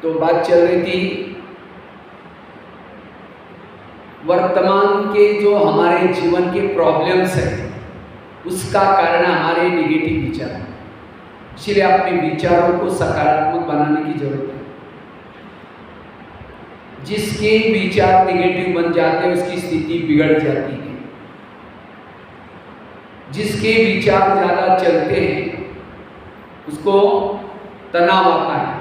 तो बात चल रही थी वर्तमान के जो हमारे जीवन के प्रॉब्लम्स हैं उसका कारण हमारे निगेटिव विचार। इसलिए अपने विचारों को सकारात्मक बनाने की जरूरत है। जिसके विचार निगेटिव बन जाते हैं उसकी स्थिति बिगड़ जाती है। जिसके विचार ज़्यादा चलते हैं उसको तनाव आता है।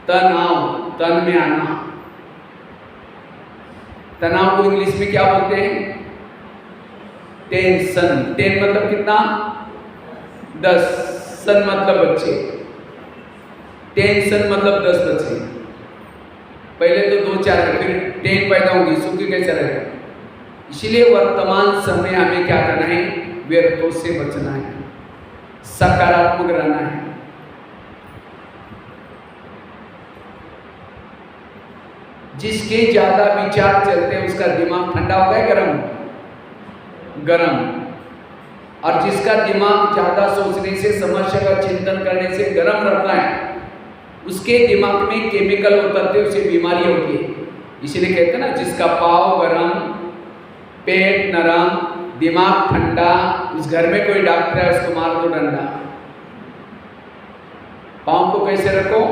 तनाव, तन में आना। तनाव को इंग्लिश में क्या बोलते हैं? टेंशन। टेन मतलब कितना? 10। सन मतलब बच्चे। टेंशन मतलब 10 बच्चे। पहले तो 2-4 है, फिर 10 पैदा होंगी, सुखी कैसे रहेगा? इसलिए वर्तमान समय हमें क्या करना है? व्यर्थों से बचना है, सकारात्मक रहना है। जिसके ज्यादा विचार चलते हैं उसका दिमाग ठंडा होगा या गरम? गरम। और जिसका दिमाग ज्यादा सोचने से, समस्या का चिंतन करने से गरम रहता है उसके दिमाग में केमिकल उतरते, उसे बीमारी होती है। इसलिए कहते हैं ना, जिसका पाँव गरम, पेट नरम, दिमाग ठंडा, उस घर में कोई डॉक्टर है उसको मार दो डंडा। पाँव को कैसे रखो?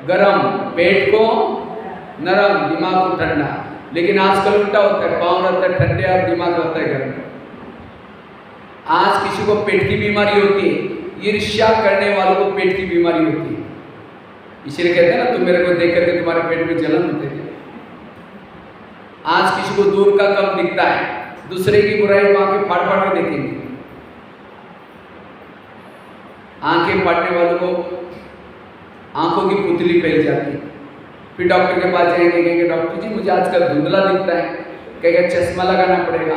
गरम, पेट को नरम, दिमाग को ठंडा। लेकिन आजकल उल्टा होता है, पाँव रहता है ठंडे और दिमाग रहता है गर्म। आज किसी को पेट की बीमारी होती है, ईर्ष्या करने वालों को पेट की बीमारी होती है। इसलिए कहते हैं ना, तुम मेरे को देख करके तुम्हारे पेट में जलन होते थे। आज किसी को दूर का कम दिखता है, दूसरे की बुराई वहां के फाड़ फाड़ के देखेंगे। आंखें फाड़ने वालों को आंखों की पुतली फैल जाती है। फिर डॉक्टर के पास जाएंगे, कहेंगे डॉक्टर जी मुझे आजकल धुंधला दिखता है। कहेगा चश्मा लगाना पड़ेगा।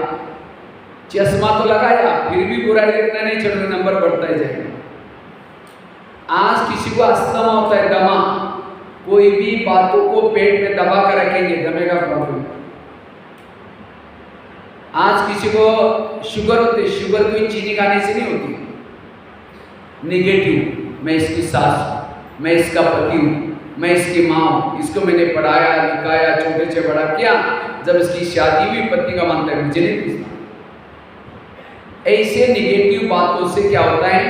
चश्मा तो लगाया, फिर भी बुराई देखना नहीं छोड़ेगा, नंबर बढ़ता ही जाएगा। आज किसी को अस्थमा होता है, दमा, कोई भी बातों को पेट में दबा कर रखेंगे, दमेगा प्रॉब्लम। आज किसी को शुगर होती है, शुगर कोई चीनी खाने से नहीं होती। निगेटिव, मैं इसकी सास हूं, मैं इसका पति हूं, मैं इसकी माँ हूं, इसको मैंने पढ़ाया लिखाया, छोटे से बड़ा किया, जब इसकी शादी हुई पत्नी का मानता है मुझे नहीं पूछता। ऐसे निगेटिव बातों से क्या होता है?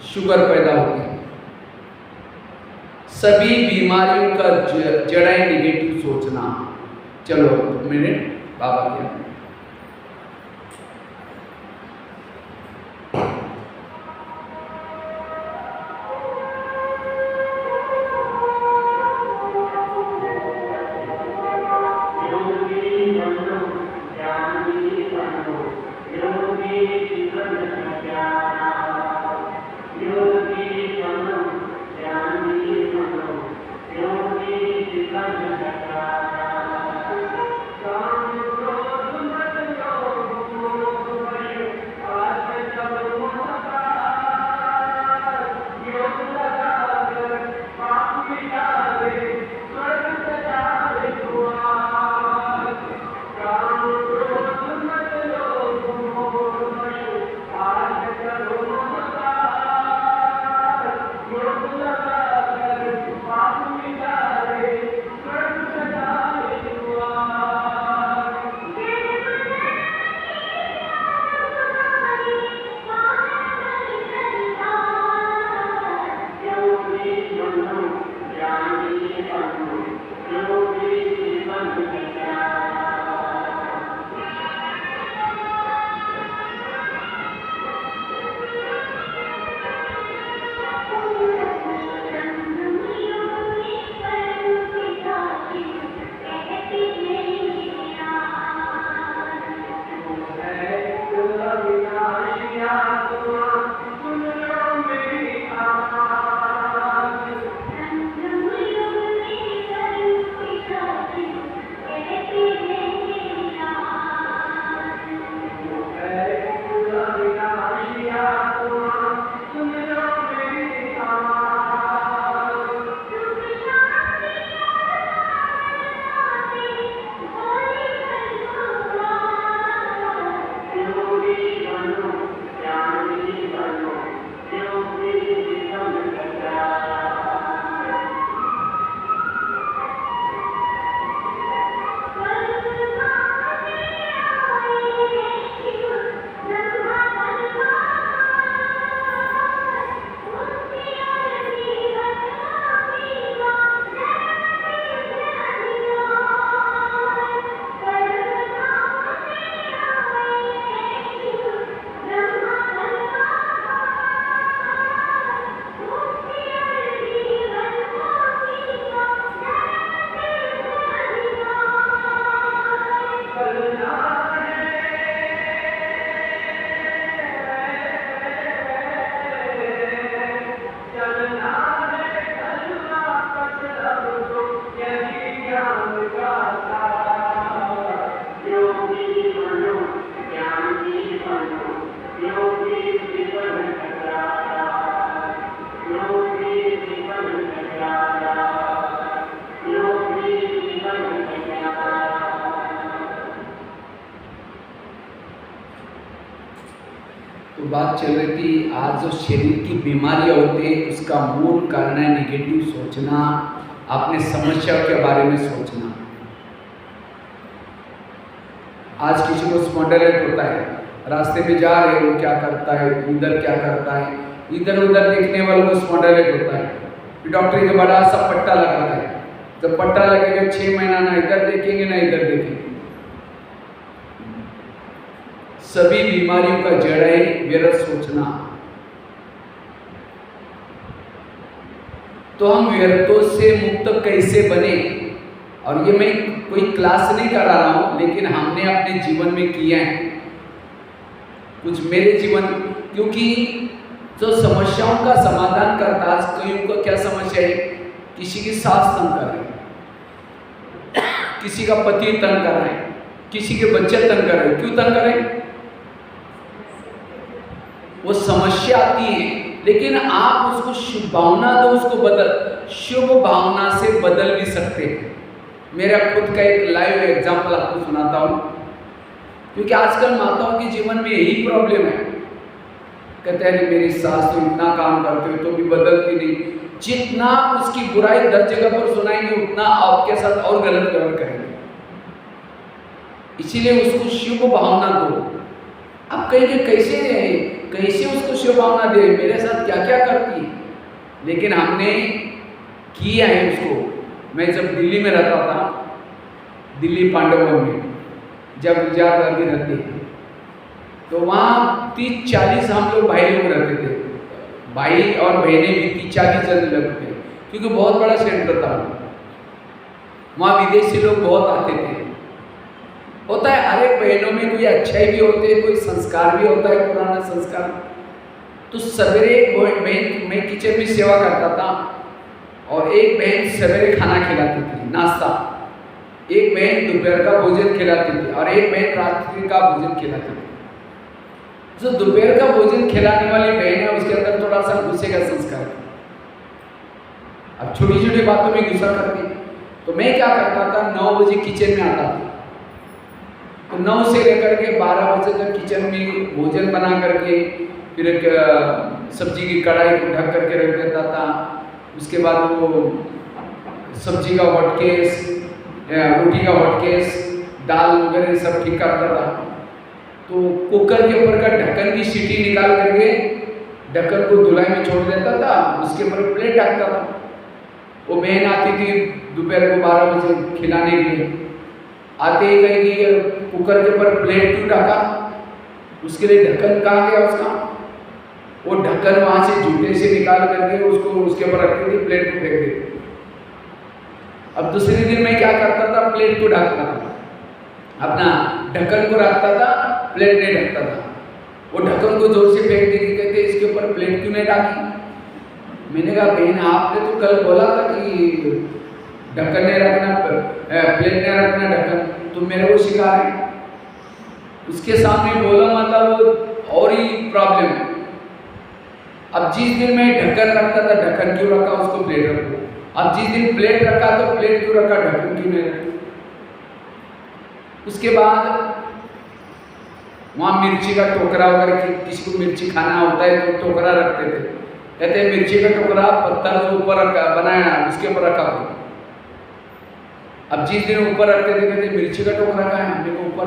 शुगर पैदा होती है। सभी बीमारियों का जड़ है निगेटिव सोचना। चलो मिनट बाबा क्या तो बात चल रही थी आज जो शरीर की बीमारियां होती है उसका मूल कारण है नेगेटिव सोचना, अपने समस्या के बारे में सोचना। आज किसी को स्पॉन्डिलाइटिस होता है, रास्ते में जा रहे हो क्या करता है, इधर क्या करता है, इधर उधर देखने वालों को स्पॉन्डिलाइटिस होता है। फिर डॉक्टर एक बड़ा सा पट्टा लगाता है, जब पट्टा लगेगा 6 महीना ना इधर देखेंगे ना इधर देखेंगे। सभी बीमारियों का जड़ है व्यर्थ सोचना। तो हम व्यर्थों से मुक्त कैसे बने, और ये मैं कोई क्लास नहीं करा रहा हूं, लेकिन हमने अपने जीवन में किया है कुछ मेरे जीवन, क्योंकि जो समस्याओं का समाधान करता है, कईयों को क्या समस्या है, किसी की सास तंग कर रहे, किसी का पति तंग कर रहे, किसी के बच्चे तंग कर रहे। क्यों तंग कर रहे? वो समस्या आती है, लेकिन आप उसको शुभ भावना दो, उसको बदल, शुभ भावना से बदल भी सकते हैं। मेरा खुद का एक लाइव एग्जांपल आपको सुनाता हूँ, क्योंकि आजकल माताओं के जीवन में यही प्रॉब्लम है। कहते हैं मेरी सास तो इतना काम करते हो तो भी बदलती नहीं। जितना उसकी बुराई 10 जगह पर सुनाएंगे उतना आपके साथ और गलत व्यवहार करेंगे। इसीलिए उसको शुभ भावना दो। आप कहेंगे कैसे उसको शुभ भावना दे, मेरे साथ क्या क्या करती है, लेकिन हमने किया है उसको। मैं जब दिल्ली में रहता था, दिल्ली पांडवों में जब गुजरात गांधी रहती है, तो वहाँ 30-40 हम लोग भाई लोग रहते थे, भाई और बहनें भी 30-40 जन लगते थे, क्योंकि बहुत बड़ा सेंटर था। वहाँ विदेशी लोग बहुत आते थे। होता है हर एक बहनों में कोई अच्छाई भी होते हैं, कोई संस्कार भी होता है, पुराना संस्कार। तो सवेरे मैं किचन में सेवा करता था, और एक बहन सवेरे खाना खिलाती थी, नाश्ता, एक बहन दोपहर का भोजन खिलाती थी, और एक बहन रात्रि का भोजन खिलाती थी। जो दोपहर का भोजन खिलाने वाली बहन है उसके अंदर थोड़ा सा गुस्से का संस्कार है। अब छोटी छोटी बातों में गुस्सा करती। तो मैं क्या करता था, 9 बजे किचन में आता था, तो 9 से लेकर के 12 बजे तक किचन में भोजन बना करके, फिर एक सब्जी की कढ़ाई को ढक करके रख देता था। उसके बाद वो सब्जी का हॉटकेस, रोटी का हॉटकेस, दाल वगैरह सब ठीक करता था। तो कुकर के ऊपर का ढक्कन की सीटी निकाल करके ढक्कन को धुलाई में छोड़ देता था, उसके ऊपर प्लेट रखता था। वो बहन आती थी दोपहर को 12 बजे खिलाने के लिए, आते ही कहेगी कुकर के ऊपर प्लेट क्यों ढका, उसके लिए ढक्कन कहाँ गया उसका। वो ढक्कन वहाँ से जूते से निकाल करके उसको उसके ऊपर रखती थी, प्लेट को फेंक देती। अब दूसरे दिन मैं क्या करता था, प्लेट को ढकता था, अपना ढक्कन को रखता था, प्लेट नहीं ढकता था। वो ढक्कन को जोर से फेंक देती, कहते इसके ऊपर प्लेट क्यों नहीं ढकी। मैंने कहा बहन आपने तो कल बोला था कि ढक्कन नहीं रखना, प्लेट नहीं रखना, ढक्कन तुम मेरे को सिखा रहे। उसके सामने बोला मतलब वो और ही प्रॉब्लम है। अब जिस दिन मैं ढक्कन रखता था, ढक्कन क्यों रखा, उसको प्लेट रखो। अब जिस दिन प्लेट रखा तो प्लेट क्यों रखा, ढक्कन क्यों नहीं रखा। उसके बाद वहाँ मिर्ची का टोकरा वगैरह, किसी को मिर्ची खाना होता है तो टोकरा रखते थे। कहते हैं मिर्ची का टोकरा पत्थर जो ऊपर बनाया उसके ऊपर रखा हो। अब जिस दिन ऊपर रखते थे कहते मिर्ची का टोकरा कहाँ है, मेरे को ऊपर,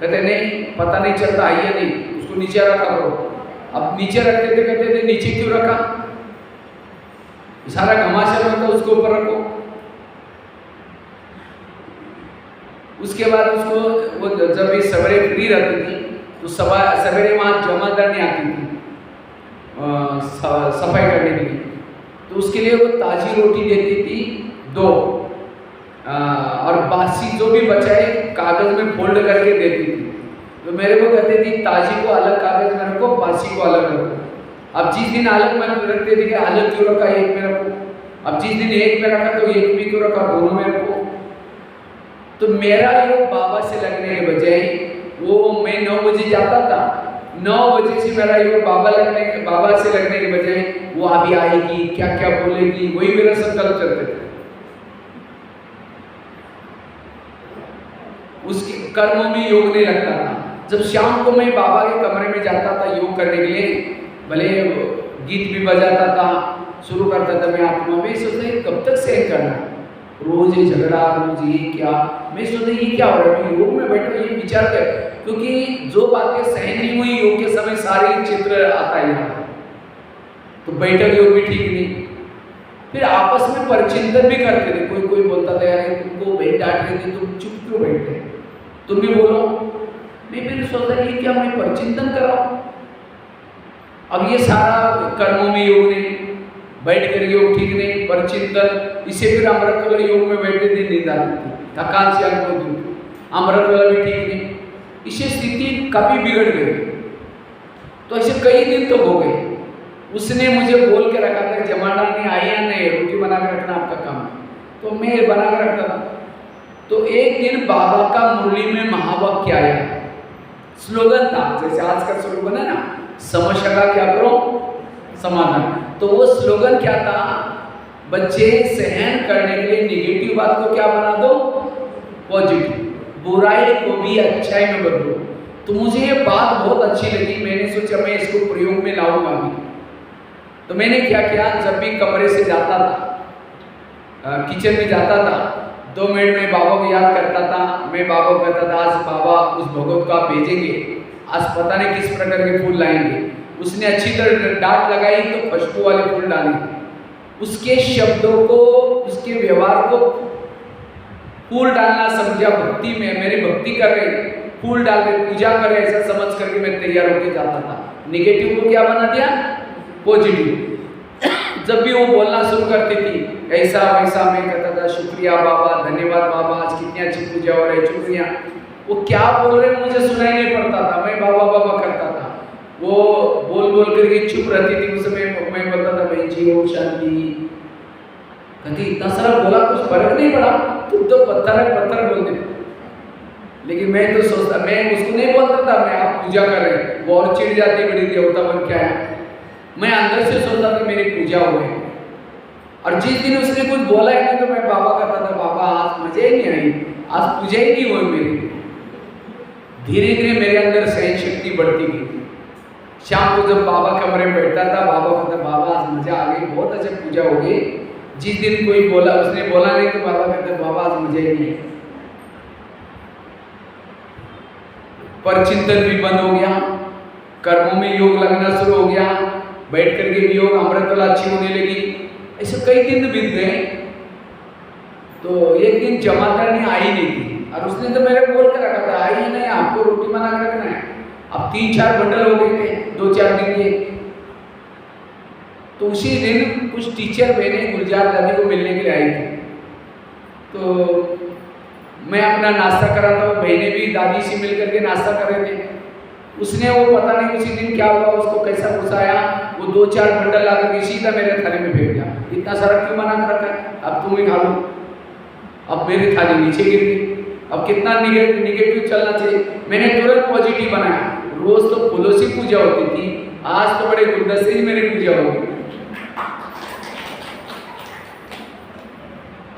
कहते नहीं पता नहीं चलता, आइए नहीं, उसको नीचे रखा करो। अब नीचे रखते थे, कहते थे नीचे क्यों रखा, सारा घमासान होता उसको ऊपर रखो। उसके बाद उसको वो जब भी सवेरे फ्री रहती थी तो सवेरे वहाँ जमादारनी आती थी सफाई करने के लिए, तो उसके लिए वो ताजी रोटी देती थी 2, और बासी जो भी बचाए कागज में फोल्ड करके देती थी। तो मेरे को कहती थी ताजी को अलग कागज में रखो, बासी को अलग रखो। अब जिस दिन अलग में रखते थे कि अलग क्यों रखा, एक में रखो। अब जिस दिन एक में रखा तो एक में क्यों रखा, दोनों में रखो। तो मेरा योग बाबा से लगने के बजाय, वो मैं 9 बजे जाता था, 9 बजे से मेरा योग बाबा से लगने के बजाय वो अभी आएगी, क्या क्या बोलेगी, वही मेरा संकल्प चलते थे। उसके कर्मों में योग नहीं लगता था। जब शाम को मैं बाबा के कमरे में जाता था योग करने के लिए, भले गीत भी बजाता था, शुरू करता था, मैं आत्मा में सोचता कब तक सहन करना, रोज ये झगड़ा, रोज ये क्या, मैं सोचता ये क्या हो रहा है, मैं योग में बैठा ये विचार कर, क्योंकि जो बातें सहन नहीं हुई योग के समय सारे चित्र आता है यहाँ, तो बैठक योग भी ठीक नहीं। फिर आपस में परिचिंतन भी करते थे, कोई कोई बोलता था यार तुमको बहन डांट रही थी, तुम चुप क्यों बैठे, तुम भी बोलो। मैं फिर सोचता ये क्या मैं परिचिंतन कर रहा हूँ, अब ये सारा कर्मों में योग नहीं, बैठ कर योग ठीक नहीं, परिचिंतन, इसे फिर अमृत वाला योग में बैठे थे, नींद आती थी, थकान से अनुभव दूर, अमृत वाला भी ठीक नहीं, इससे स्थिति काफी बिगड़ गई। तो ऐसे कई दिन तो हो गए। उसने मुझे बोल के रखा था जमाना नहीं आई या नहीं, रोटी बना के रखना आपका काम है, तो मैं बना के रखता था। तो एक दिन बाबा का मुरली में महावाक्य आया, स्लोगन था, जैसे आज का स्लोगन है ना, समस्या का क्या करो समाधान, तो वो स्लोगन क्या था, बच्चे सहन करने के लिए निगेटिव बात को क्या बना दो पॉजिटिव, बुराई को भी अच्छाई में बदलो। तो मुझे ये बात बहुत अच्छी लगी, मैंने सोचा मैं इसको प्रयोग में लाऊंगा भी। तो मैंने क्या किया, जब भी कमरे से जाता था, किचन में जाता था, 2 मिनट में बाबा को याद करता था, मैं बाबा को कहता था आज बाबा उस भगवत को आप भेजेंगे, आज पता नहीं किस प्रकार के फूल लाएंगे। उसने अच्छी तरह डांट लगाई तो खुशबू वाले फूल डाले, उसके शब्दों को, उसके व्यवहार को फूल डालना समझा, भक्ति में मेरी भक्ति कर रहे, फूल डाल रहे, पूजा कर रहे, ऐसा समझ करके मैं तैयार होकर जाता था। निगेटिव को क्या बना दिया पॉजिटिव। जब भी वो बोलना शुरू करती थी ऐसा वैसा, मैं कहता था शुक्रिया बाबा, धन्यवाद बाबा, आज कितनी अच्छी पूजा हो रही, शुक्रिया। वो क्या बोल रहे हैं मुझे सुनाई नहीं पड़ता था, मैं बाबा बाबा करता था, वो बोल बोल करके चुप रहती थी। उस समय मैं बोलता था बहन जी ओम शांति, कहती इतना सारा बोला कुछ फर्क नहीं पड़ा, तुम तो पत्थर है पत्थर बोल देते। लेकिन मैं तो सोचता, मैं उसको नहीं बोलता था मैं आप पूजा कर रहे हैं, वो और चिढ़ जाती बड़ी देवता बन के आया। मैं अंदर से सोचता था मेरी पूजा हो गई। और जिस दिन उसने कुछ बोला है ना, तो मैं बाबा कहता था बाबा आज मजे ही नहीं आई, आज पूजा ही नहीं हुई मेरी। धीरे धीरे मेरे अंदर सहन शक्ति बढ़ती गई। शाम को जब बाबा कमरे में बैठता था, बाबा कहता बाबा आज मजा आ गई, बहुत अच्छा पूजा हो गई। जिस दिन कोई बोला, उसने बोला नहीं, तो बाबा कहते बाबा आज मजा ही नहीं। परचिंतन भी बंद हो गया, कर्मों में योग लगना शुरू हो गया, बैठ करके भी योग अमृतवाला अच्छी होने लगी। ऐसे कई दिन बीत गए। तो एक दिन जमादारनी आई नहीं थी, और उसने तो मेरे बोल कर रखा था आई नहीं, आपको रोटी बना कर रखना है। अब 3-4 बंडल हो गए थे 2-4 दिन के। तो उसी दिन कुछ टीचर बहने गुलजार दादी को मिलने के लिए आई थी। तो मैं अपना नाश्ता कर रहा था, वो बहनें भी दादी से मिल करके नाश्ता कर रहे थे। उसने वो पता नहीं उसी दिन क्या हुआ, उसको कैसा गुस्सा आया, वो 2-4 बंडल ला करके सीधा मेरे थाली में फेंक दिया। इतना सारा क्यों बना कर रखा है, अब तुम ही खा लो। अब मेरी थाली नीचे गिर गई। अब कितना निगेटिव चलना चाहिए। मैंने तुरंत पॉजिटिव बनाया। रोज तो फूलों से पूजा होती थी, आज तो बड़े गुलदस्ते ही मेरी पूजा होगी।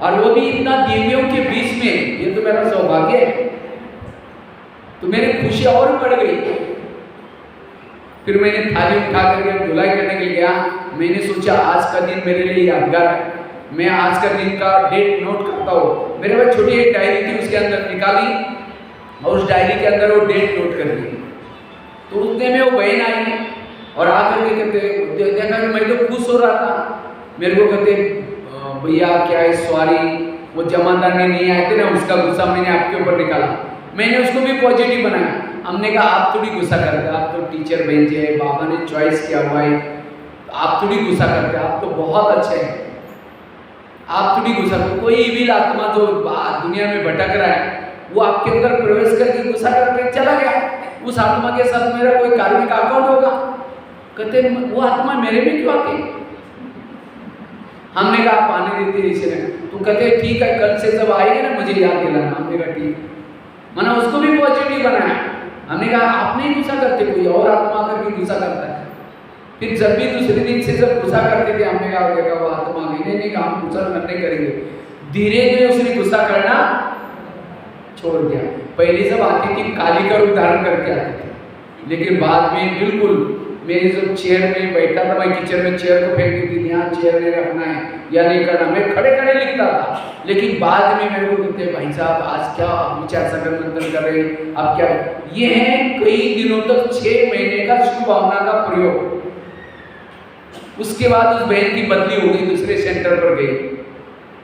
और वो भी इतना दिव्यों के बीच में, ये तो मेरा सौभाग्य है। तो मेरी खुशी और बढ़ गई। फिर मैंने थाली उठा करके धुलाई करने के लिए गया। मैंने सोचा आज का दिन मेरे लिए यादगार है, मैं आज का दिन का डेट नोट करता हूँ। मेरे पास छोटी एक डायरी थी, उसके अंदर निकाली और उस डायरी के अंदर वो डेट नोट कर दी। तो उतने में वो बहन आई और आकर के कहते, देखा कि मैं तो खुश हो रहा था। मेरे को कहते भैया क्या है सॉरी, वो जमादारनी नहीं आए थे ना, उसका गुस्सा मैंने आपके ऊपर निकाला। मैंने उसको भी पॉजिटिव बनाया। हमने कहा आप थोड़ी गुस्सा करते, आप तो टीचर भेजे हैं, बाबा ने चॉइस किया हुआ है, आप थोड़ी गुस्सा करते, आप तो बहुत अच्छे हैं, आप थोड़ी गुस्सा करते। कोई इविल आत्मा जो दुनिया में भटक रहा है, वो आपके अंदर प्रवेश करके गुस्सा करके चला गया। उस आत्मा के साथ मेरा कोई कार्मिक अकाउंट होगा। कहते वो आत्मा मेरे में क्यों आती। हमने कहा आप आने देते इसे। तो कहते ठीक है, कल से जब आएगा ना मुझे याद दिलाना। हमने कहा ठीक, मैंने उसको भी पॉजिटिव बनाया। हमने कहा आप नहीं गुस्सा करते, कोई और आत्मा आकर के गुस्सा करता है। फिर जब भी दूसरे दिन से जब गुस्सा करते थे, हमने कहा देखा वो आत्मा नहीं कहा हम गुस्सा नहीं करेंगे। धीरे धीरे उसने गुस्सा करना छोड़ दिया। पहले सब आती थी काली का रूप धारण करके आते थे, लेकिन बाद में बिल्कुल मेरे जो चेयर में बैठा था, मैं किचन में चेयर को फेंक दी थी, यहाँ चेयर नहीं रखना है या नहीं करना, मैं खड़े खड़े लिखता था। लेकिन बाद में मेरे को कहते भाई साहब आज क्या विचार सकल मंथन कर रहे हैं, अब क्या ये है कई दिनों तक 6 महीने का शुभ भावना का प्रयोग। उसके बाद उस बहन की बदली हो गई, दूसरे सेंटर पर गई।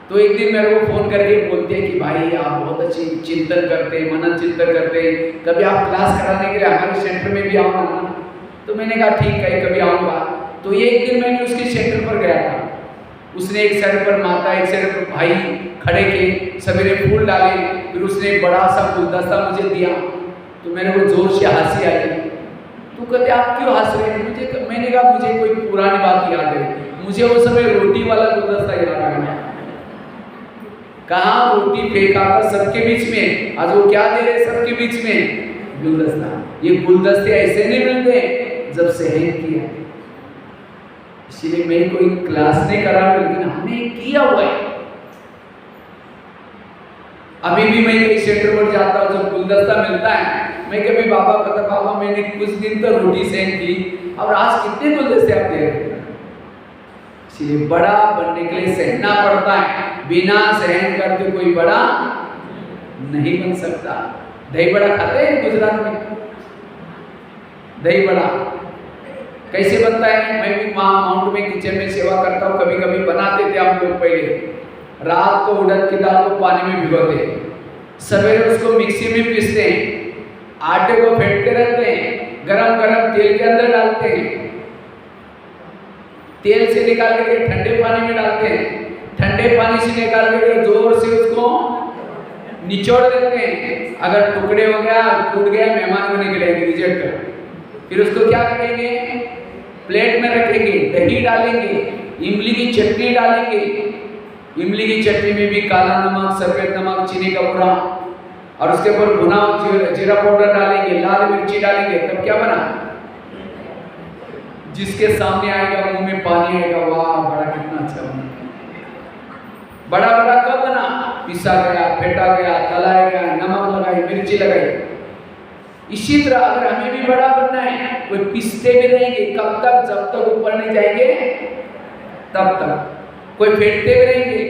तो एक दिन मेरे को फोन करके बोलते हैं कि भाई आप बहुत अच्छी चिंतन करते हैं, मनन चिंतन करते हैं, कभी आप क्लास कराने के लिए हमारे सेंटर में भी आओ ना। तो मैंने कहा ठीक है कभी आऊँगा। तो एक दिन मैंने उसके सेंटर पर गया था, उसने एक साइड पर माता एक साइड पर भाई खड़े के सवेरे फूल डाले, फिर उसने एक बड़ा सा गुलदस्ता मुझे दिया। तो मेरे को जोर से हंसी आई। तो कहते आप क्यों हंस रहे हैं? मैंने कहा मुझे कोई पुरानी बात याद है, मुझे उस समय रोटी वाला गुलदस्ता याद आ गया। कहाँ रोटी फेंका था सबके बीच में, आज वो क्या दे रहे सबके बीच में? गुलदस्ता। ये गुलदस्ते ऐसे नहीं मिलते जब सहन किया। इसीलिए मैं कोई क्लास नहीं करा, लेकिन हमने किया हुआ है। अभी भी मैं कई सेंटर पर जाता हूँ, जब गुलदस्ता मिलता है मैं कभी बाबा कहता बाबा मैंने कुछ दिन तो रोटी सहन की, और आज कितने गुलदस्ते आप दे रहे हैं? इसलिए बड़ा बनने के लिए सहना पड़ता है, बिना सहन करके कोई बड़ा नहीं बन सकता। दही बड़ा खाते हैं गुजरात में? दही बड़ा कैसे बनता है? मैं भी माउंट में किचन में सेवा करता हूँ, कभी कभी बनाते थे हम लोग। पहले रात को उड़द की दाल को पानी में भिगोते, सवेरे उसको मिक्सी में पीसते हैं, आटे को फेंटते रहते हैं, गरम गरम तेल के अंदर डालते हैं, तेल से निकाल करके ठंडे पानी में डालते हैं, ठंडे पानी से निकाल करके जोर से उसको निचोड़ देते हैं। अगर टुकड़े हो गया टूट गया मेहमान को निकलेंगे रिजेक्ट कर। फिर उसको क्या करेंगे? प्लेट में रखेंगे, दही डालेंगे, इमली की चटनी डालेंगे। इमली की चटनी में भी काला नमक, सफेद नमक, चीनी का बुरा, और उसके ऊपर भुना जीरा पाउडर डालेंगे, लाल मिर्ची डालेंगे। तब क्या बना? जिसके सामने आएगा मुंह में पानी आएगा, वाह बड़ा कितना अच्छा बना। बड़ा बड़ा कब बना? पिसा गया, फेंटा गया, तलाया गया, नमक लगाई, मिर्ची लगाई। इसी तरह अगर हमें भी बड़ा बनना है, कोई पिसते भी रहेंगे कब तक? जब तक ऊपर नहीं जाएंगे तब तक। कोई फेंटते भी रहेंगे,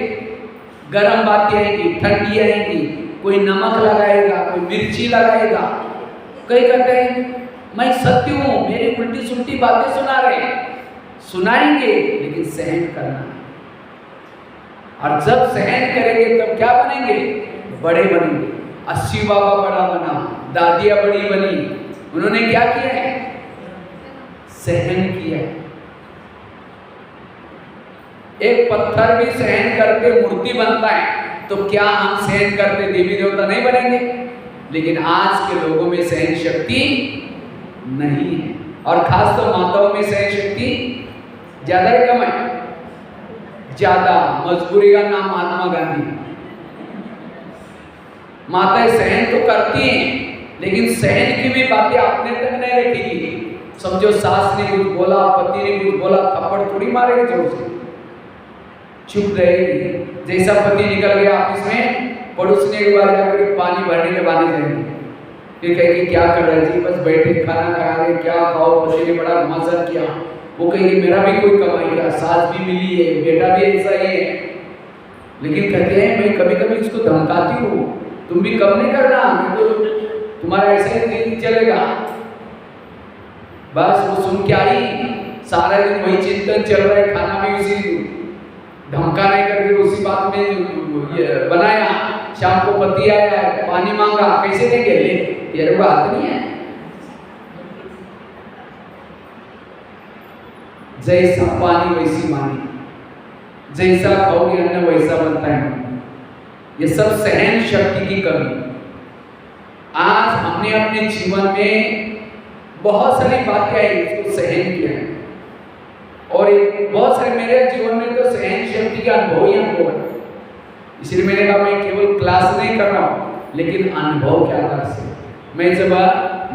गर्म बातें आएंगी, ठंडी आएंगी, कोई नमक लगाएगा, कोई मिर्ची लगाएगा। कई कहते हैं मैं सत्य हूँ, मेरी उल्टी सुल्टी बातें सुना रहे, सुनाएंगे लेकिन सहन करना है। और जब सहन करेंगे तब क्या बनेंगे? बड़े बनेंगे। 80 बाबा बड़ा बना, दादियाँ बड़ी बनी, उन्होंने क्या किया है? सहन किया। एक पत्थर भी सहन करके मूर्ति बनता है, तो क्या हम सहन करते देवी देवता नहीं बनेंगे? लेकिन आज के लोगों में सहन शक्ति नहीं है, और खास तो माताओं में सहन शक्ति ज्यादा है कम है? ज्यादा। मजबूरी का नाम महात्मा गांधी। माताएं सहन तो करती हैं, लेकिन सहन की भी बातें अपने तक नहीं रखेगी। समझो सास ने कुछ बोला, पति ने कुछ बोला, थप्पड़ थोड़ी मारेगी जोर से, चुप रहेगी। जैसा पति निकल गया ऑफिस में, पड़ोसने के बाद जाकर पानी भरने के बहाने जाएंगे, फिर कहेगी क्या कर रहे जी? बस बैठे खाना खा रहे, क्या खाओ, पति ने बड़ा घमासान किया। वो कहेगी मेरा भी कोई कमाई का, सास भी मिली है, बेटा भी ऐसा ही है। लेकिन कहते हैं मैं कभी कभी उसको धमकाती हूँ, तुम भी कम नहीं करना, तो तुम्हारा ऐसा ही नहीं चलेगा। बस वो सुन के आई, सारा दिन वही चिंतन चल रहा है, खाना भी उसी धमका नहीं करके उसी बात में बनाया। शाम को पति आया, पानी मांगा, कैसे देंगे? ले, तेरे को हाथ नहीं है। जैसा पानी वैसी वाणी, जैसा खाओगे अन्न वैसा बनता है। ये सब सहन शक्ति की कमी। आज हमने अपने जीवन में बहुत सारी बातें आई, उसको सहन किया है, और बहुत सारे मेरे जीवन में तो सहन शक्ति का अनुभव ही अनुभव है। इसलिए मैंने कहा मैं केवल क्लास नहीं कर रहा हूँ, लेकिन अनुभव के आधार से। मैं जब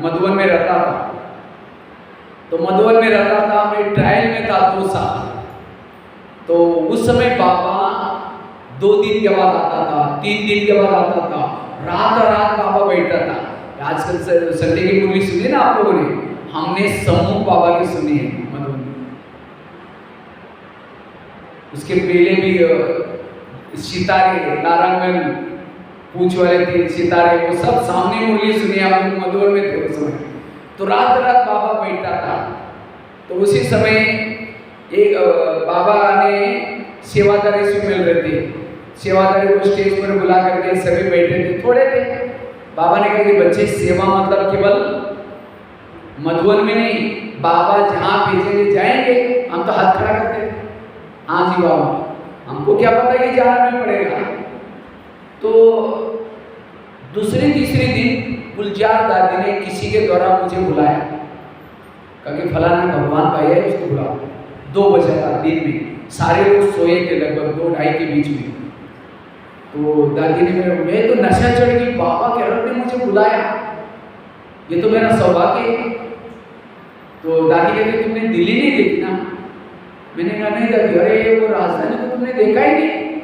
मधुबन में रहता था, तो मधुबन में रहता था, मैं ट्रायल में था 2 साल। तो उस समय बाबा 2 दिन के बाद आता था, 3 दिन के बाद आता था, रात रात बाबा बैठता था। आजकल संडे की मूवी सुनी ना आप लोगों ने, हमने सम्मुख बाबा की सुनी है मधुबन में। उसके पहले भी सितारे, तारांगन, पूछ वाले थे सितारे, वो सब सामने मुरली सुनी। हम लोग मधुबन में थे उस समय, तो रात रात बाबा बैठता था। तो उसी समय एक बाबा ने सेवादारी से मिल रहे थे। सेवादारी को स्टेज पर बुला करके सभी बैठे थे, थोड़े थे। बाबा ने कहा कि बच्चे, सेवा मतलब केवल मधुबन में नहीं, बाबा जहाँ भेजेंगे जाएंगे। हम तो हाथ खड़ा करते थे, हाँ जी बाबा, हमको क्या पता कि जाना भी पड़ेगा। तो दूसरे तीसरे दिन गुलजार दादी ने किसी के द्वारा मुझे बुलाया, कहा कि फलाना भगवान भाई है, उसको बुलाओ। 2 बजे था दिन में, सारे लोग सोए थे लगभग 2-2:30 के बीच में। तो दादी ने मैं तो नशा चढ़ गई, बाबा के रब ने मुझे बुलाया, ये तो मेरा सौभाग्य है। तो दादी कहती तुमने दिल्ली नहीं देखी ना? मैंने कहा नहीं दादी। अरे वो राजधानी को तुमने देखा ही नहीं,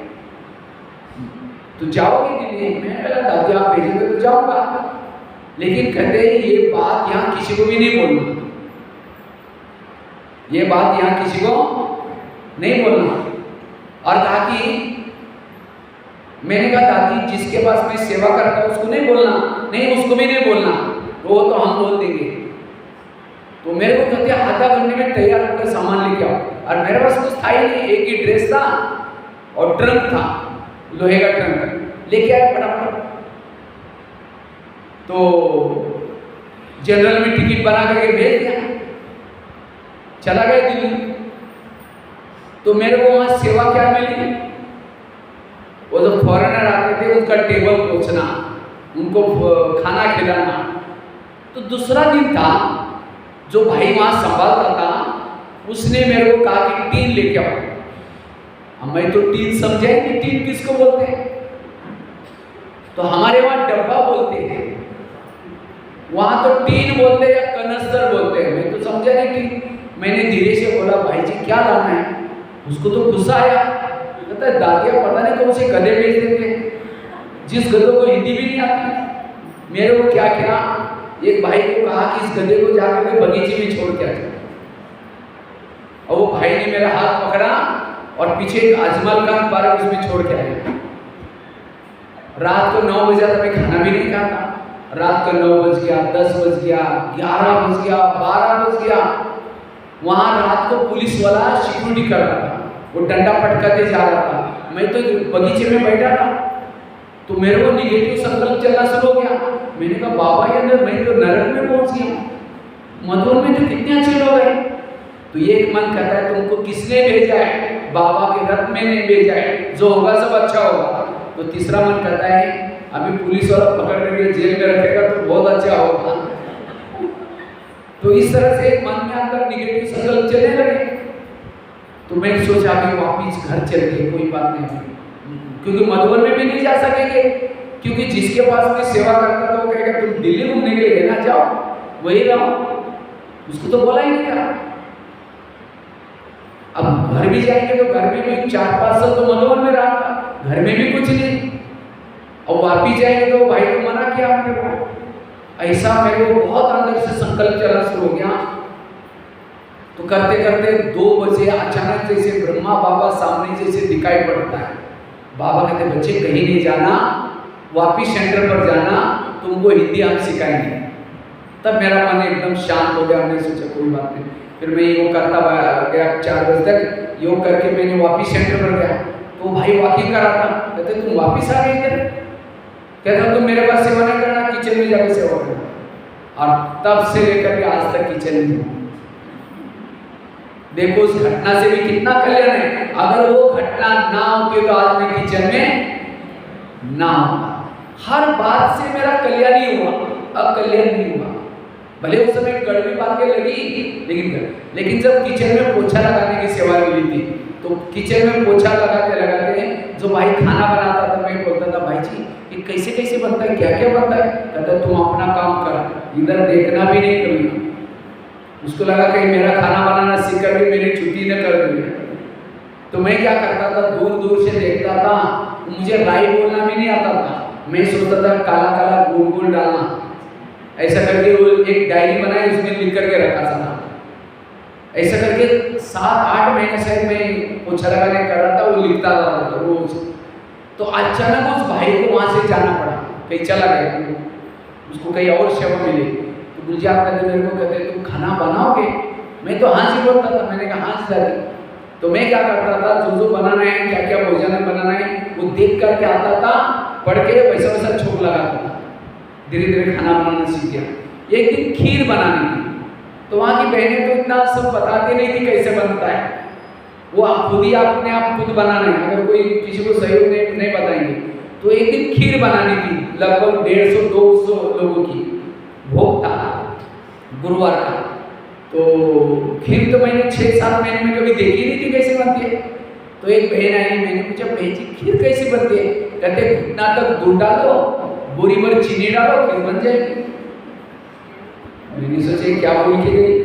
तो जाओगे दिल्ली? मैं कहा दादी आप भेजेंगे तो जाऊंगा, लेकिन कहते ये बात यहाँ किसी को भी नहीं बोलना, ये बात यहाँ किसी को नहीं बोलना। और कहा कि मैंने कहा दादी जिसके पास मैं सेवा करता हूँ उसको नहीं बोलना। नहीं, उसको भी नहीं बोलना, वो तो हम बोल देंगे। तो मेरे को कहते आधा घंटे में तैयार होकर सामान लेके आओ। और मेरे पास कुछ था ही नहीं, एक ही ड्रेस था और ट्रंक था, लोहे का ट्रंक, लेके आए फटाफट। तो जनरल में टिकट बना करके भेज दिया, चला गया दिल्ली। तो मेरे को वहां सेवा क्या मिली? वो जो फॉरेनर आते थे उसका टेबल पोंछना, उनको खाना खिलाना। तो दूसरा दिन था, जो भाई वहां संभालता था उसने मेरे को कहा कि टीन लेके आओ। अब मैं तो टीन समझे कि टीन किसको बोलते हैं, तो हमारे वहां डब्बा बोलते हैं, वहां तो टीन बोलते हैं या कनस्तर बोलते हैं। मैं तो समझा नहीं टीन। मैंने धीरे से बोला भाई जी क्या लाना है? उसको तो गुस्सा आया, कहता है दादिया पता नहीं कौन से गधे भेज देते हैं, जिस गधे को हिंदी भी नहीं आती। मेरे को क्या किया, एक भाई को कहा कि इस गधे को जाकर के बगीचे में छोड़ के आ जाए। और वो भाई ने मेरा हाथ पकड़ा और पीछे एक अजमल खान पार्क उसमें छोड़ के आया। रात को 9 बजे तक मैं खाना भी नहीं खाता। रात को 9 बज गया, 10 बज गया, 11 बज गया, 12 बज गया। वहां रात को पुलिस वाला सिक्योरिटी कर रहा था, वो डंडा पटकाते जा रहा था। मैं तो बगीचे में बैठा था, तो मेरे को निगेटिव संकल्प चलना शुरू हो गया। मैंने कहा बाबा ये अंदर मैं तो नरक में पहुंच गया, मधुबन में तो कितने अच्छे लोग हैं। तो ये एक मन कहता है तुमको किसने भेजा है? बाबा के रथ में नहीं भेजा है, जो होगा सब अच्छा होगा। तो तीसरा मन कहता है अभी पुलिस वाला पकड़ करके जेल में रखेगा तो बहुत अच्छा होगा। तो इस तरह से मन में अंदर निगेटिव संकल्प चलने लगे। तो मैंने सोचा कि वापिस घर चल के कोई बात नहीं, क्योंकि मधुबन में भी नहीं जा सकेंगे, क्योंकि जिसके पास मैं सेवा करता था वो कहेगा तुम दिल्ली घूमने के लिए ना जाओ, वही रहो। उसको तो बोला ही नहीं था। अब घर भी जाएंगे तो घर में भी 4-5 साल तो मधुबन में रहा था, घर में भी कुछ नहीं। और वापिस जाएंगे तो भाई को मना किया मेरे को। ऐसा मेरे को बहुत अंदर से संकल्प चलना शुरू हो गया। तो करते करते 2 बजे अचानक जैसे ब्रह्मा बाबा सामने जैसे दिखाई पड़ता है। बाबा कहते बच्चे कहीं नहीं जाना, वापिस सेंटर पर जाना, तुमको हिंदी हम सिखाएंगे। तब मेरा मन एकदम शांत हो गया। हमने सोचा कोई बात नहीं। फिर मैं योग करता गया 4 बजे तक। योग करके मैंने वापिस सेंटर पर गया, तो भाई वॉकिंग कर रहा था। कहते तुम वापिस आ गए इधर? कहता तुम मेरे पास सेवा नहीं करना, किचन में जाकर सेवा करना। और तब से लेकर के आज तक किचन में हूँ। देखो उस घटना से भी कितना कल्याण है। अगर वो घटना ना होती तो आज मैं किचन में ना होता। हर बात से मेरा कल्याण ही हुआ, अब कल्याण नहीं हुआ। भले उस समय कड़वी बातें लगी, लेकिन जब किचन में पोछा लगाने की सेवा मिली थी, तो किचन में पोछा लगाते लगाते जो भाई खाना बनाता था, मैं बोलता था भाई जी ये कैसे कैसे बनता है, क्या क्या बनता है? कहता तुम अपना काम कर, इधर देखना भी नहीं कभी। उसको लगा कि मेरा खाना बनाना सीख करके मेरी छुट्टी न कर दी। तो मैं क्या करता था, दूर दूर से देखता था। मुझे राई बोलना भी नहीं आता था, मैं सोचता था काला काला गोल गोल डालना, ऐसा करके वो एक डायरी बनाई, उसमें लिख करके रखा था। ऐसा करके 7-8 महीने शायद मैं पोछा लगाने कर रहा था, वो लिखता था रोज। तो अचानक उस भाई को वहां से जाना पड़ा, कहीं चला गया, उसको कहीं और सेवा मिली। तो गुलजार दादी मेरे को कहते तुम खाना बनाओगे? मैं तो हाँ जी बोलता था। मैंने कहा हाँ जी दादी। तो मैं क्या करता था, जो बनाना है, क्या क्या भोजन बनाना है, वो देख करके आता था, पढ़ के वैसा वैसा छोक लगाता था। धीरे धीरे खाना बनाना सीख गया। एक दिन खीर बनानी थी, तो वहाँ की बहनें तो इतना सब बताती नहीं थी कैसे बनता है, वो आप खुद ही अपने आप खुद बनाना है, अगर कोई किसी को सहयोग नहीं बताएंगे। तो एक दिन खीर बनानी थी, लगभग 150-200 लोगों की भोग था गुरुवार का। तो खीर तो मैंने 6-7 महीने में कभी देखी नहीं थी कैसे बनती है। तो एक बहन आई, मैंने पूछा बहन जी खीर कैसे बनती है? कहते घुटना तक दूध डालो, बोरी भर चीनी डालो, खीर बन जाएगी। मैंने सोचा क्या बोल के गई।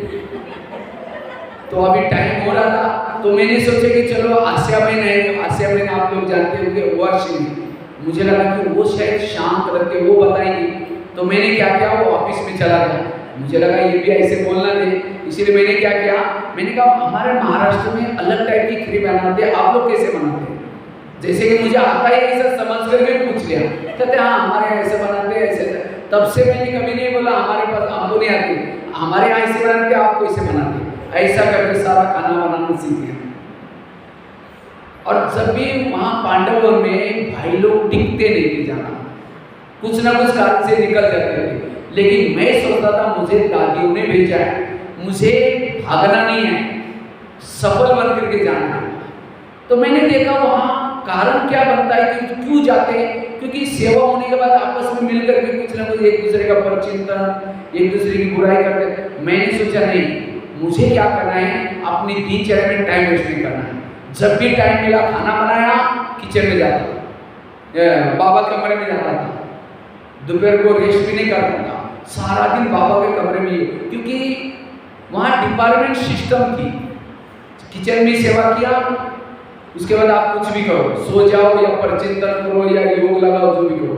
तो अभी टाइम हो रहा था, तो मैंने सोचा कि चलो आसिया बहन है, आसिया बहन आप लोग जानते होंगे वर्षिणी, मुझे लगा कि वो शायद शांत रहते, वो बताएंगी। तो मैंने क्या किया, वो ऑफिस में चला गया। मुझे लगा ये भी ऐसे बोलना दे, इसीलिए मैंने क्या किया, मैंने कहा हमारे महाराष्ट्र में अलग टाइप की खीर बनाते हैं, आप लोग कैसे बनाते हैं? जैसे कि मुझे आता है ऐसा समझ करके पूछ लिया। कहते हाँ हमारे यहाँ ऐसे बनाते हैं, ऐसे। तब से मैंने कभी नहीं बोला हमारे पास आपको नहीं आती, हमारे यहाँ ऐसे बनाते हैं, आपको ऐसे बनाते हैं। ऐसा करके सारा खाना बनाना सीख गया। और जब भी वहाँ पांडवों में भाई लोग टिकते नहीं थे, जाना कुछ ना कुछ कारण से निकल जाते थे। लेकिन मैं सोचता था मुझे दादियों ने भेजा है, मुझे भागना नहीं है, सफल बन करके जाना है। तो मैंने देखा वहाँ कारण क्या बनता है कि क्यों जाते हैं, क्योंकि सेवा होने के बाद आपस में मिलकर के कुछ ना कुछ एक दूसरे का परचिंतन, एक दूसरे की बुराई करते। मैंने सोचा नहीं, मुझे क्या करना है, अपनी दिनचर्या में टाइम वेस्ट नहीं करना है। जब भी टाइम मिला खाना बनाया, किचन में जाता था, बाबा कमरे में जाता था, दोपहर को रेस्ट भी नहीं करता था, सारा दिन बाबा के कमरे में, क्योंकि वहाँ डिपार्टमेंट सिस्टम थी। किचन में सेवा किया, उसके बाद आप कुछ भी करो, सो जाओ या परचिंतन करो या योग लगाओ, जो भी करो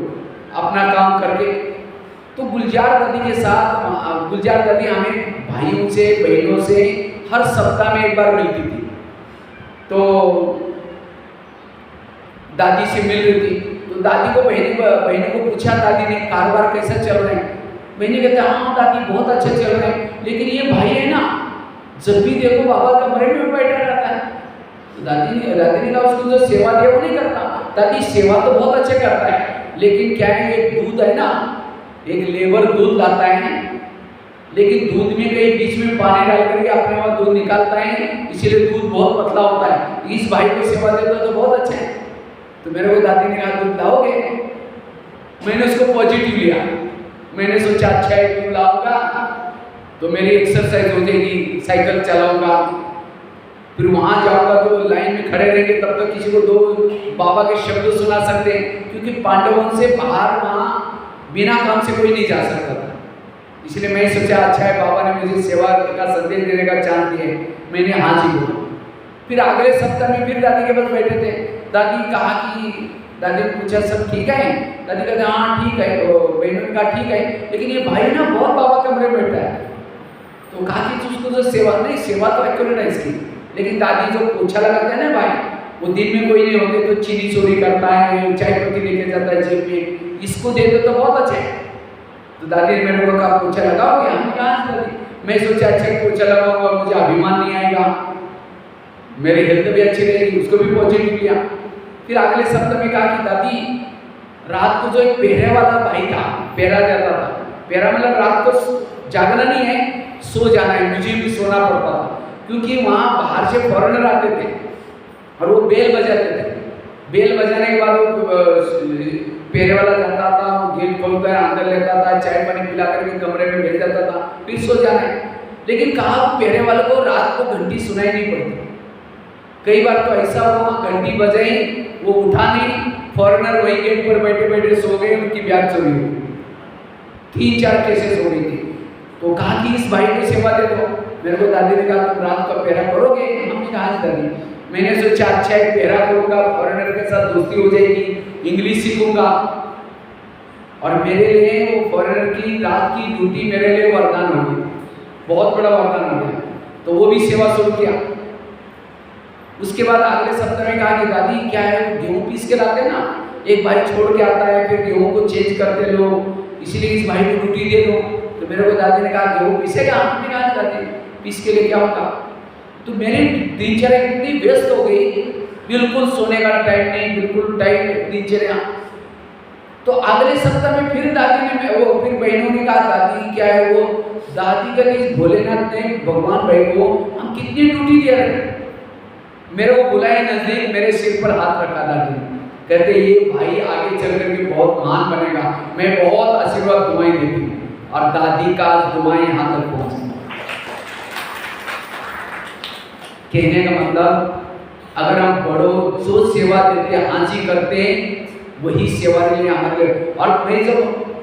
अपना काम करके। तो गुलजार दादी के साथ, गुलजार दादी हमें भाइयों से बहनों से हर सप्ताह में एक बार मिलती थी। तो दादी से मिल रही थी, तो दादी को बहनों को पूछा, दादी ने कारोबार कैसा चल रहा है? बहनें कहते हाँ दादी बहुत अच्छा चल रहा है, लेकिन ये भाई है ना, जब भी देखो बाबा कमरे में बैठा रहता है। तो दादी ने कहा उसको जो सेवा दिया वो नहीं करता। दादी सेवा तो बहुत अच्छे करता है, लेकिन क्या है, एक दूध है ना, एक लेबर दूध लाता है, लेकिन दूध में कहीं बीच में पानी डाल करके अपने वहाँ दूध निकालता है, इसीलिए दूध बहुत पतला होता है। इस भाई को सेवा देता तो बहुत अच्छा है। तो मेरे को दादी ने कहा दूध लाओगे? मैंने उसको पॉजिटिव लिया। मैंने सोचा अच्छा है दूध लाऊंगा तो मेरी एक्सरसाइज हो जाएगी, साइकिल चलाऊंगा, फिर वहाँ जाऊंगा तो लाइन में खड़े रहेंगे, तब तक किसी को 2 बाबा के शब्द सुना सकते हैं, क्योंकि पांडवों से बाहर वहाँ बिना काम से कोई नहीं जा सकता था। इसलिए मैं सोचा अच्छा है बाबा ने मुझे सेवा का संदेश देने का चांस दिया है, मैंने हाँ जी बोला। फिर अगले सप्ताह में फिर दादी के पास बैठे थे। दादी कहा कि, दादी ने पूछा सब ठीक है? दादी कहते हाँ ठीक है। बहनों ने कहा ठीक है, लेकिन ये भाई ना बहुत बाबा कमरे में बैठा है। तो कहा कि उसको जो सेवा, नहीं सेवा तो एक्यूरेट है इसकी, लेकिन दादी जो पोछा लगाते हैं ना भाई, वो दिन में कोई नहीं होते तो चीनी चोरी करता है, चाय पत्ती लेके जाता है जेब में, इसको दे दो तो बहुत अच्छा है। तो दादी ने मेरे को कहा पोछा लगाओगे? हमने कहा दादी। मैं सोचा अच्छा पोछा लगाऊंगा, मुझे अभिमान नहीं आएगा, मेरी हेल्थ भी अच्छी रहेगी, उसको भी पॉजिटिव लिया। फिर अगले सप्ताह में कहा कि दादी रात को जो एक पेहरे वाला भाई था, पेहरा जाता था, पेहरा मतलब रात को जागना नहीं है, सो जाना है, मुझे भी सोना पड़ता था, क्योंकि वहाँ बाहर से फॉरेनर आते थे और वो बेल बजाते थे। बेल बजाने के बाद वो पेहरे वाला जाता था, गेट खोलता है, अंदर लेता था, चाय पानी पिला करके कमरे में भेज देता था, फिर सो जाना है। लेकिन कहा पेहरे वाले को रात को घंटी सुनाई नहीं पड़ती। कई बार तो ऐसा हुआ घंटी बजाई, वो उठा नहीं, फॉरेनर वही गेट पर बैठे बैठे सो गए, उनकी ब्याज चोरी हुई। 3-4 केसेस हो गई थी। तो कहा कि इस भाई को सेवा दे दो। मेरे को दादी ने कहा तुम रात का पहरा करोगे? हमने कहा दादी। मैंने सोचा अच्छा एक पहरा करूँगा, फॉरेनर के साथ दोस्ती हो जाएगी, इंग्लिश सीखूंगा। और मेरे लिए वो फॉरेनर की रात की ड्यूटी मेरे लिए वरदान हो गई, बहुत बड़ा वरदान हो गया। तो वो भी सेवा शुरू किया। उसके बाद अगले सप्ताह में कहा कि दादी क्या है, गेहूँ पीस के लाते हैं ना, एक भाई छोड़ के आता है, फिर गेहूँ को चेंज करते लोग, इसलिए इस भाई को ड्यूटी दे दो। तो मेरे को दादी ने कहा गेहूँ पीसेगा? हमने कहा दादी पीस के लिए क्या होगा। तो मेरी दिनचर्या इतनी व्यस्त हो गई, बिल्कुल सोने का टाइम नहीं, बिल्कुल टाइम दिनचर्या। तो अगले सप्ताह में फिर दादी ने वो फिर बहनों ने कहा दादी क्या है वो, दादी का इस भोलेनाथ ने भगवान भाई को हम कितनी ड्यूटी दे रहे हैं। मेरे को बुलाए नजदीक, मेरे सिर पर हाथ रखा दादी ने, कहते ये भाई आगे चल करके बहुत महान बनेगा, मैं बहुत आशीर्वाद दुआएं देती हूँ। और दादी का दुआएं यहाँ तक पहुंची। कहने का मतलब अगर हम बड़ों जो सेवा देते हाजिर करते वही सेवा के लिए हमारे। और मैं जब